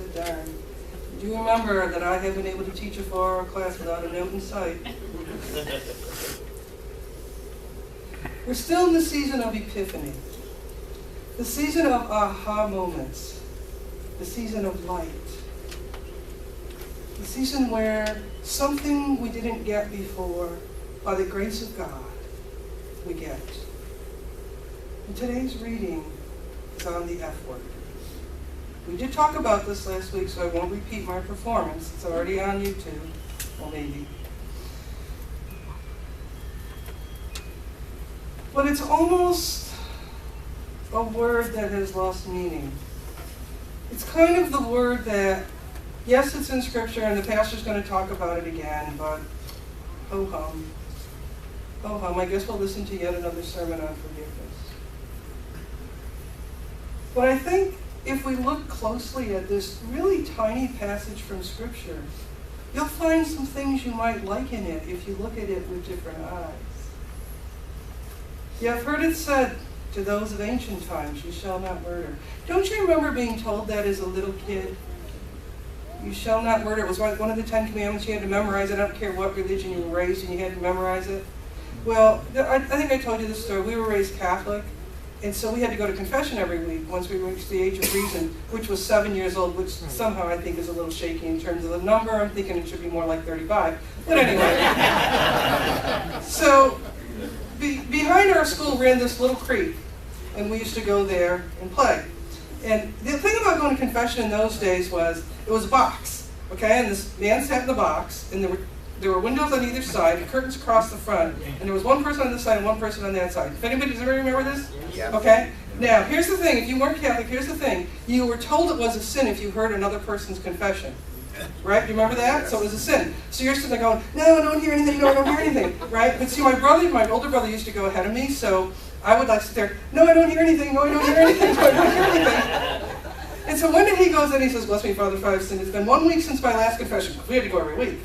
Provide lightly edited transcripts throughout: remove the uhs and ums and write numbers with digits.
said, darn. Do you remember that I have been able to teach a 4-hour class without a note in sight? We're still in the season of Epiphany, the season of aha moments, the season of light, the season where something we didn't get before, by the grace of God, we get. And today's reading is on the F word. We did talk about this last week, so I won't repeat my performance. It's already on YouTube. Well, maybe. But it's almost a word that has lost meaning. It's kind of the word that, yes, it's in Scripture, and the pastor's going to talk about it again, but ho-hum. Ho-hum. I guess we'll listen to yet another sermon on forgiveness. But I think if we look closely at this really tiny passage from Scripture, you'll find some things you might like in it if you look at it with different eyes. You have heard it said to those of ancient times, you shall not murder. Don't you remember being told that as a little kid? You shall not murder. It was one of the 10 Commandments. You had to memorize it. I don't care what religion you were raised in, you had to memorize it. Well, I think I told you this story. We were raised Catholic, and so we had to go to confession every week once we reached the age of reason, which was 7 years old, which somehow I think is a little shaky in terms of the number. I'm thinking it should be more like 35. But anyway. So behind our school ran this little creek, and we used to go there and play. And the thing about going to confession in those days was, it was a box, okay? And this man sat in the box, and there were windows on either side, the curtains across the front, and there was one person on this side and one person on that side. If anybody does ever remember this? Yeah. Okay? Now, here's the thing. If you weren't Catholic, here's the thing. You were told it was a sin if you heard another person's confession. Right? Do you remember that? So it was a sin. So you're sitting there going, no, I don't hear anything, no, I don't hear anything. Right? But see, my older brother used to go ahead of me, so I would like sit there, no, I don't hear anything, no, I don't hear anything, no, I don't hear anything. And so one day he goes in, he says, bless me, Father, for I have sinned. It's been 1 week since my last confession. We had to go every week.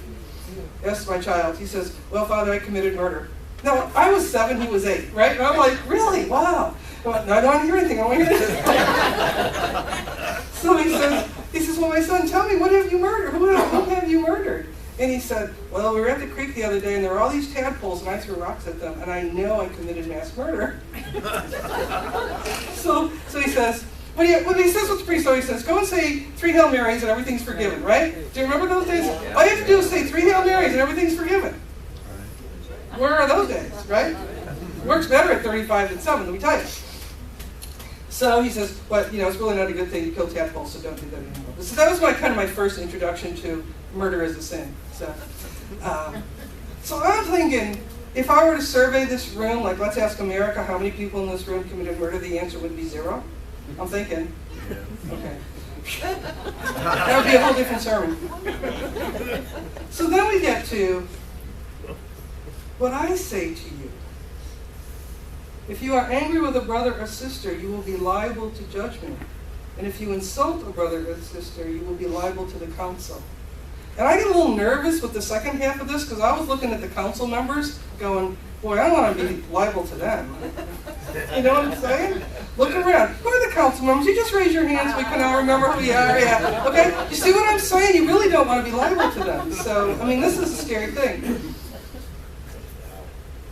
Yes, my child. He said, well, Father, I committed murder. Now, I was 7, he was 8, right? And I'm like, really? Wow. No, I don't hear anything. I don't hear anything. So he says, well, my son, tell me, what have you murdered? Who have you murdered? And he said, well, we were at the creek the other day, and there were all these tadpoles, and I threw rocks at them, and I know I committed mass murder. So he says, when he says what's pretty, so he says, go and say 3 Hail Marys and everything's forgiven, right? Do you remember those days? All you have to do is say 3 Hail Marys and everything's forgiven. Where are those days, right? Works better at 35 than 7, let me tell you. So he says, but it's really not a good thing to kill tadpoles, so don't do that anymore. So that was my first introduction to murder as a sin. So I'm thinking, if I were to survey this room, like let's ask America how many people in this room committed murder, the answer would be 0. I'm thinking. Okay. That would be a whole different sermon. So then we get to what I say to you. If you are angry with a brother or sister, you will be liable to judgment. And if you insult a brother or sister, you will be liable to the council. And I get a little nervous with the second half of this because I was looking at the council members going, boy, I don't want to be liable to them. You know what I'm saying? Look around. Who are the council members? You just raise your hands so we can all remember who you are. Yeah. Okay? You see what I'm saying? You really don't want to be liable to them. So, this is a scary thing.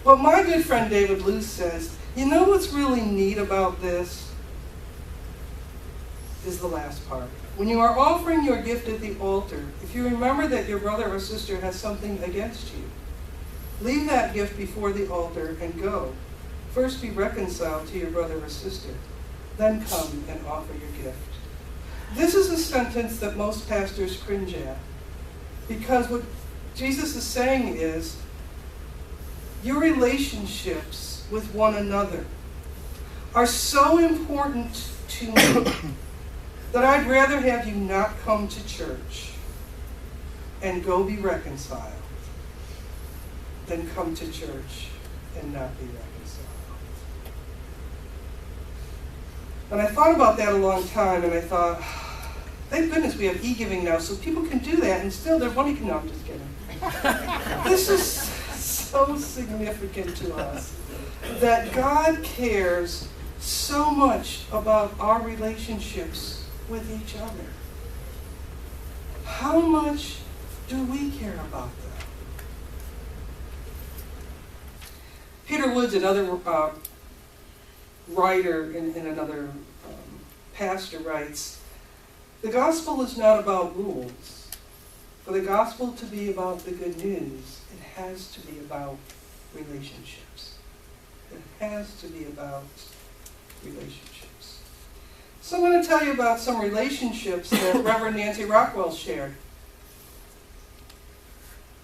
But my good friend David Luce says, you know what's really neat about this? Is the last part. When you are offering your gift at the altar, if you remember that your brother or sister has something against you, leave that gift before the altar and go. First be reconciled to your brother or sister, then come and offer your gift. This is a sentence that most pastors cringe at, because what Jesus is saying is, your relationships with one another are so important to me that I'd rather have you not come to church and go be reconciled than come to church and not be reconciled. And I thought about that a long time, and I thought, thank goodness we have e-giving now, so people can do that, and still their money can, no, I'm just kidding. This is so significant to us, that God cares so much about our relationships with each other. how much do we care about them? Peter Woods, another writer in another pastor, writes, "The gospel is not about rules. For the gospel to be about the good news, it has to be about relationships. It has to be about relationships." So I'm going to tell you about some relationships that Reverend Nancy Rockwell shared.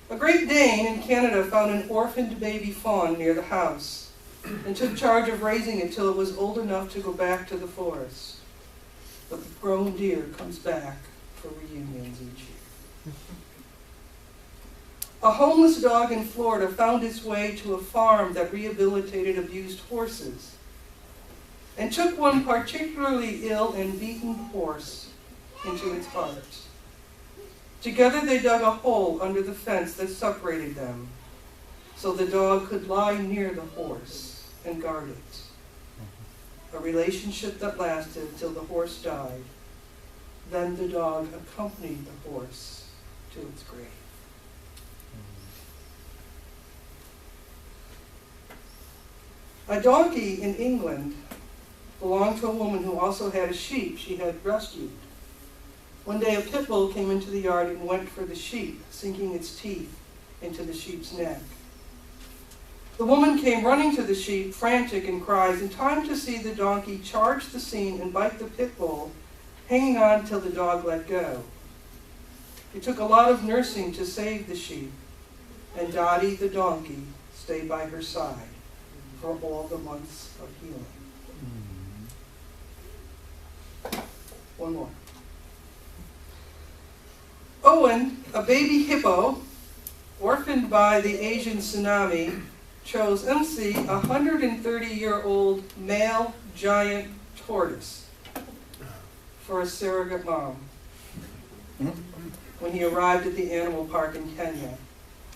A Great Dane in Canada found an orphaned baby fawn near the house and took charge of raising it till it was old enough to go back to the forest. But the grown deer comes back for reunions each year. A homeless dog in Florida found its way to a farm that rehabilitated abused horses and took one particularly ill and beaten horse into its heart. Together they dug a hole under the fence that separated them so the dog could lie near the horse and guard it. A relationship that lasted till the horse died. Then the dog accompanied the horse to its grave. A donkey in England belonged to a woman who also had a sheep she had rescued. One day a pit bull came into the yard and went for the sheep, sinking its teeth into the sheep's neck. The woman came running to the sheep, frantic, and cries, in time to see the donkey charge the scene and bite the pit bull, hanging on till the dog let go. It took a lot of nursing to save the sheep, and Dottie the donkey stayed by her side for all the months of healing. One more. Owen, a baby hippo, orphaned by the Asian tsunami, chose MC, a 130-year-old male giant tortoise, for a surrogate mom when he arrived at the animal park in Kenya.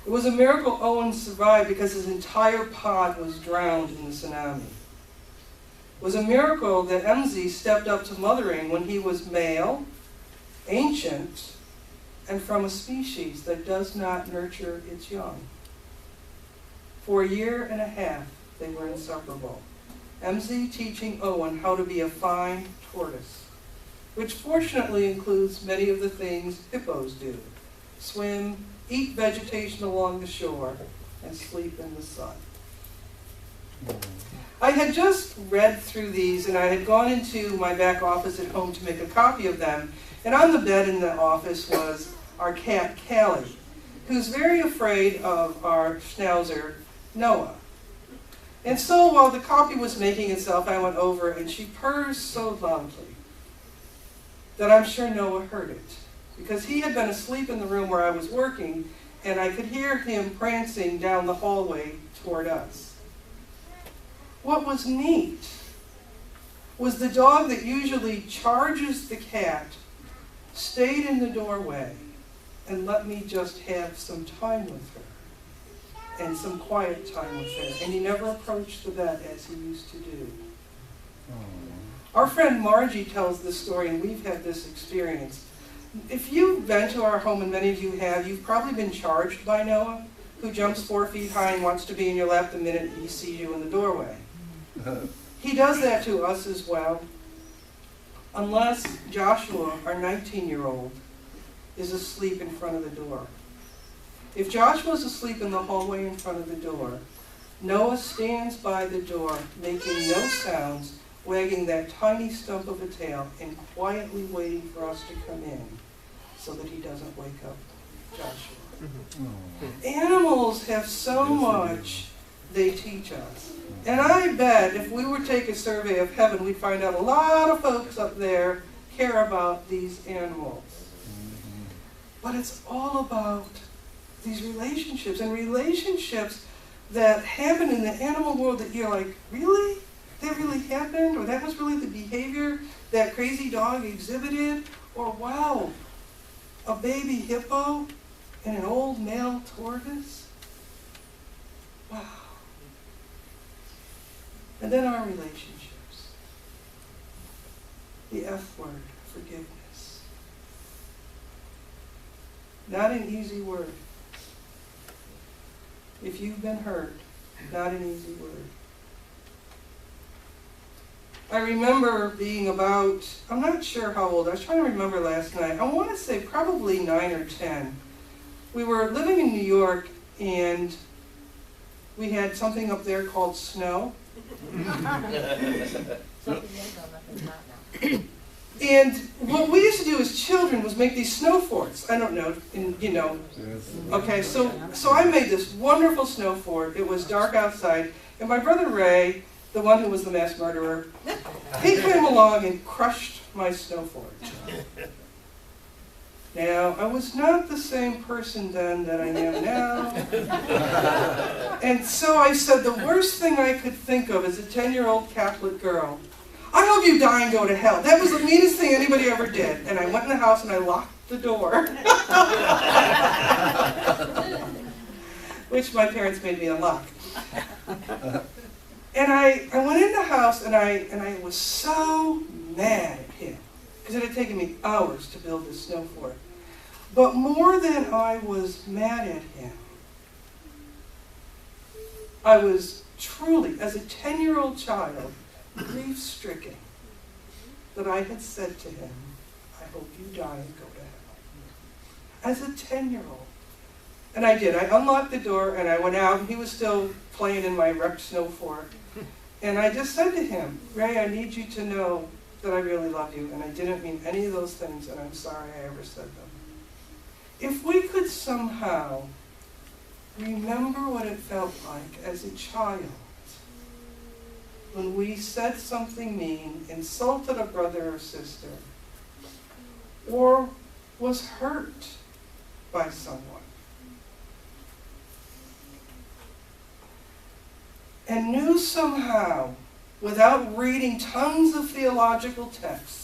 It was a miracle Owen survived because his entire pod was drowned in the tsunami. It was a miracle that MZ stepped up to mothering when he was male, ancient, and from a species that does not nurture its young. For a year and a half, they were inseparable. MZ teaching Owen how to be a fine tortoise, which fortunately includes many of the things hippos do: swim, eat vegetation along the shore, and sleep in the sun. I had just read through these, and I had gone into my back office at home to make a copy of them, and on the bed in the office was our cat, Callie, who's very afraid of our schnauzer, Noah. And so while the copy was making itself, I went over, and she purrs so loudly that I'm sure Noah heard it, because he had been asleep in the room where I was working, and I could hear him prancing down the hallway toward us. What was neat was the dog that usually charges the cat stayed in the doorway and let me just have some time with her and some quiet time with her. And he never approached the bed as he used to do. Our friend Margie tells this story, and we've had this experience. If you've been to our home, and many of you have, you've probably been charged by Noah, who jumps 4 feet high and wants to be in your lap the minute he sees you in the doorway. He does that to us as well, unless Joshua, our 19-year-old, is asleep in front of the door. If Joshua's asleep in the hallway in front of the door, Noah stands by the door, making no sounds, wagging that tiny stump of a tail, and quietly waiting for us to come in so that he doesn't wake up Joshua. Animals have so much they teach us. And I bet if we were to take a survey of heaven, we'd find out a lot of folks up there care about these animals. But it's all about these relationships, and relationships that happen in the animal world that you're like, really? That really happened? Or that was really the behavior that crazy dog exhibited? Or wow, a baby hippo and an old male tortoise? Wow. And then our relationships. The F word, forgiveness. Not an easy word. If you've been hurt, not an easy word. I remember being about, I'm not sure how old, I was trying to remember last night. I want to say probably 9 or 10. We were living in New York, and we had something up there called snow. And what we used to do as children was make these snow forts. I don't know, Okay, so I made this wonderful snow fort. It was dark outside, and my brother Ray, the one who was the mass murderer, he came along and crushed my snow fort. Now, I was not the same person then that I am now. And so I said the worst thing I could think of as a 10-year-old Catholic girl, I hope you die and go to hell. That was the meanest thing anybody ever did. And I went in the house and I locked the door. Which my parents made me unlock. And I went in the house and I was so mad at him. Because it had taken me hours to build this snow fort. But more than I was mad at him, I was truly, as a 10-year-old child, grief-stricken that I had said to him, I hope you die and go to hell. As a 10-year-old. And I did. I unlocked the door and I went out, and he was still playing in my wrecked snow fort. And I just said to him, Ray, I need you to know that I really love you, and I didn't mean any of those things, and I'm sorry I ever said them. If we could somehow remember what it felt like as a child when we said something mean, insulted a brother or sister, or was hurt by someone, and knew somehow, without reading tons of theological texts,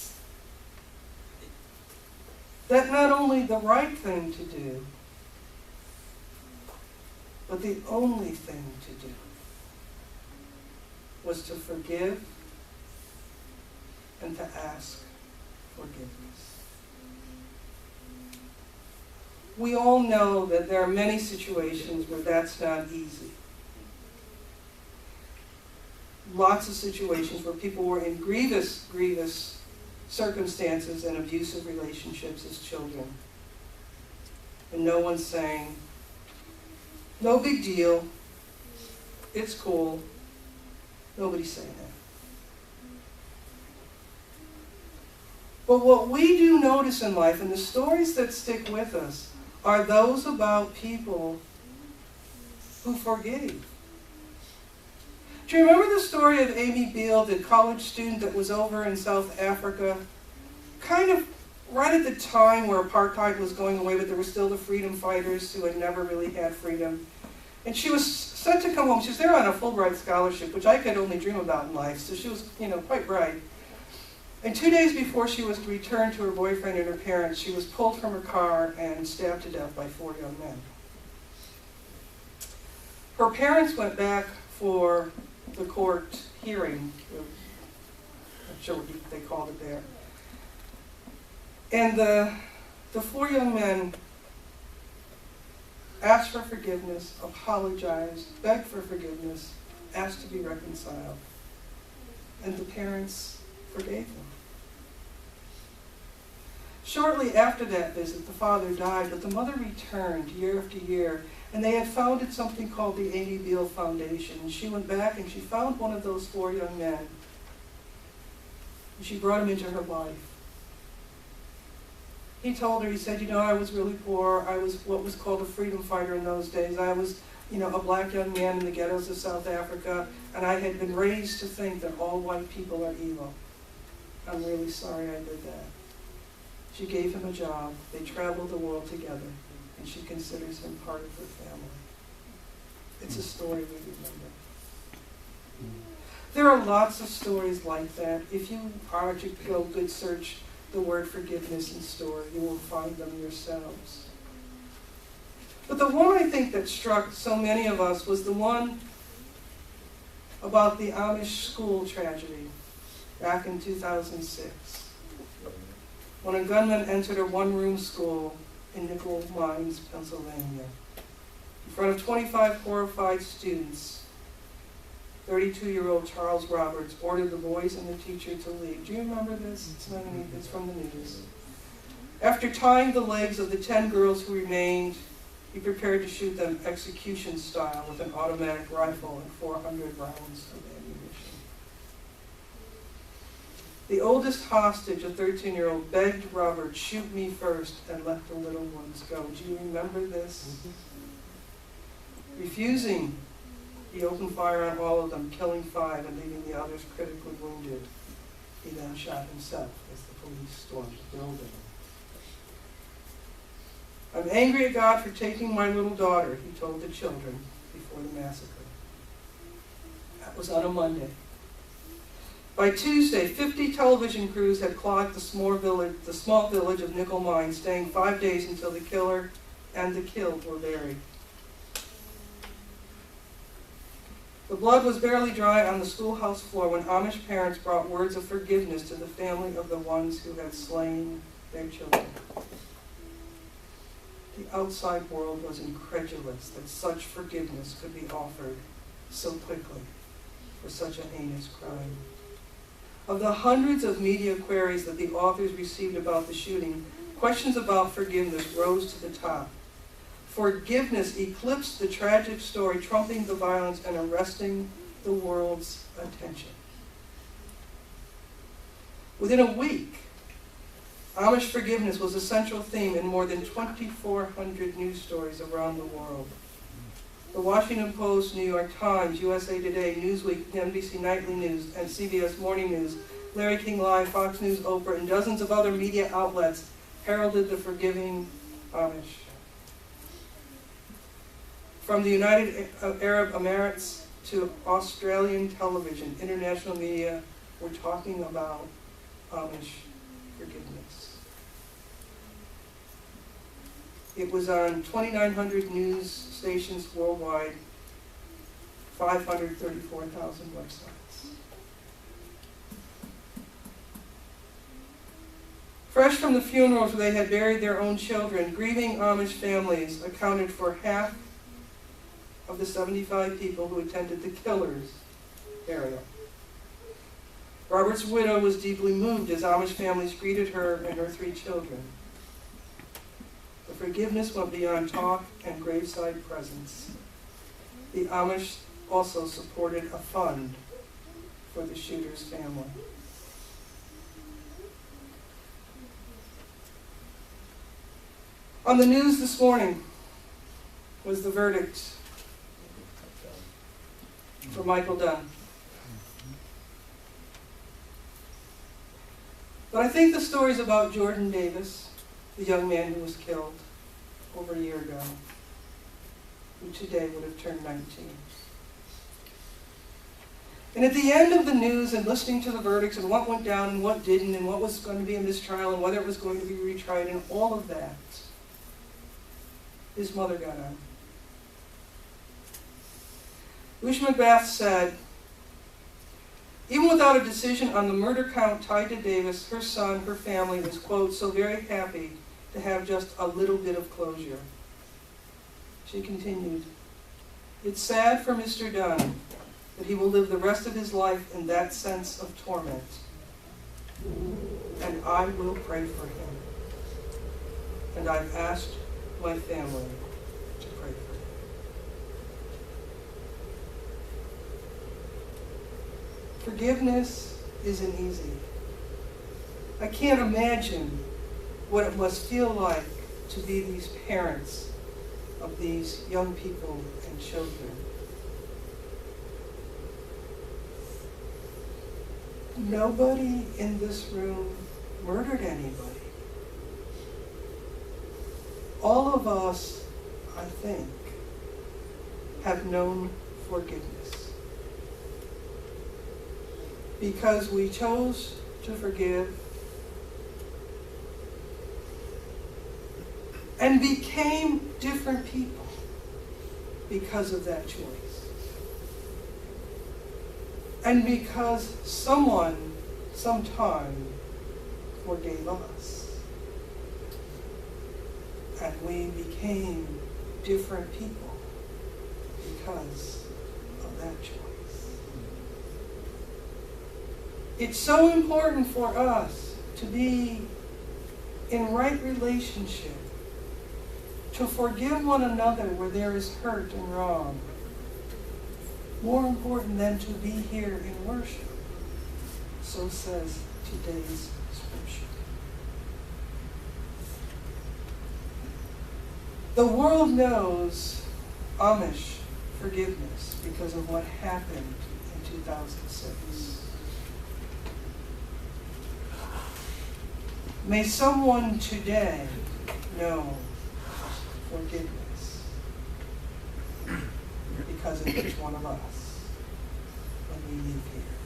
that not only the right thing to do, but the only thing to do was to forgive and to ask forgiveness. We all know that there are many situations where that's not easy. Lots of situations where people were in grievous circumstances and abusive relationships as children. And no one's saying, no big deal, it's cool. Nobody's saying that. But what we do notice in life, and the stories that stick with us, are those about people who forgave. Do you remember the story of Amy Beale, the college student that was over in South Africa, kind of right at the time where apartheid was going away, but there were still the freedom fighters who had never really had freedom. And she was set to come home. She was there on a Fulbright scholarship, which I could only dream about in life, so she was, quite bright. And 2 days before she was to return to her boyfriend and her parents, she was pulled from her car and stabbed to death by 4 young men. Her parents went back for the court hearing. I'm sure what they called it there. And the 4 young men asked for forgiveness, apologized, begged for forgiveness, asked to be reconciled. And the parents forgave them. Shortly after that visit, the father died, but the mother returned year after year, and they had founded something called the Amy Beale Foundation. And she went back and she found one of those 4 young men, and she brought him into her life. He told her, he said, I was really poor. I was what was called a freedom fighter in those days. I was, a black young man in the ghettos of South Africa, and I had been raised to think that all white people are evil. I'm really sorry I did that. She gave him a job. They traveled the world together, and she considers him part of her family. It's a story we remember. There are lots of stories like that. If you are to go good search the word forgiveness in story, you will find them yourselves. But the one I think that struck so many of us was the one about the Amish school tragedy back in 2006. When a gunman entered a one-room school in Nickel Mines, Pennsylvania. In front of 25 horrified students, 32-year-old Charles Roberts ordered the boys and the teacher to leave. Do you remember this? It's from the news. After tying the legs of the 10 girls who remained, he prepared to shoot them execution style with an automatic rifle and 400 rounds of ammunition. The oldest hostage, a 13-year-old, begged Robert, "Shoot me first and let the little ones go." Do you remember this? Refusing, he opened fire on all of them, killing 5 and leaving the others critically wounded. He then shot himself as the police stormed the building. "I'm angry at God for taking my little daughter," he told the children before the massacre. That was on a Monday. By Tuesday, 50 television crews had clogged the small village of Nickel Mines, staying 5 days until the killer and the killed were buried. The blood was barely dry on the schoolhouse floor when Amish parents brought words of forgiveness to the family of the ones who had slain their children. The outside world was incredulous that such forgiveness could be offered so quickly for such a heinous crime. Of the hundreds of media queries that the authors received about the shooting, questions about forgiveness rose to the top. Forgiveness eclipsed the tragic story, trumping the violence and arresting the world's attention. Within a week, Amish forgiveness was a central theme in more than 2,400 news stories around the world. The Washington Post, New York Times, USA Today, Newsweek, NBC Nightly News, and CBS Morning News, Larry King Live, Fox News, Oprah, and dozens of other media outlets heralded the forgiving Amish. From the United Arab Emirates to Australian television, international media were talking about Amish forgiveness. It was on 2,900 news stations worldwide, 534,000 websites. Fresh from the funerals where they had buried their own children, grieving Amish families accounted for half of the 75 people who attended the killer's burial. Robert's widow was deeply moved as Amish families greeted her and her 3 children. The forgiveness went beyond talk and graveside presence. The Amish also supported a fund for the shooter's family. On the news this morning was the verdict for Michael Dunn. But I think the stories about Jordan Davis, the young man who was killed over a year ago, who today would have turned 19. And at the end of the news and listening to the verdicts and what went down and what didn't and what was going to be a mistrial and whether it was going to be retried and all of that, his mother got on. Lucia McBath said, even without a decision on the murder count tied to Davis, her son, her family was, quote, so very happy to have just a little bit of closure. She continued, it's sad for Mr. Dunn that he will live the rest of his life in that sense of torment. And I will pray for him. And I've asked my family to pray for him. Forgiveness isn't easy. I can't imagine what it must feel like to be these parents of these young people and children. Nobody in this room murdered anybody. All of us, I think, have known forgiveness. Because we chose to forgive and became different people because of that choice. And because someone, sometime, forgave us. And we became different people because of that choice. It's so important for us to be in right relationship, to forgive one another where there is hurt and wrong. More important than to be here in worship. So says today's scripture. The world knows Amish forgiveness because of what happened in 2006. May someone today know forgiveness because of each one of us when we leave here.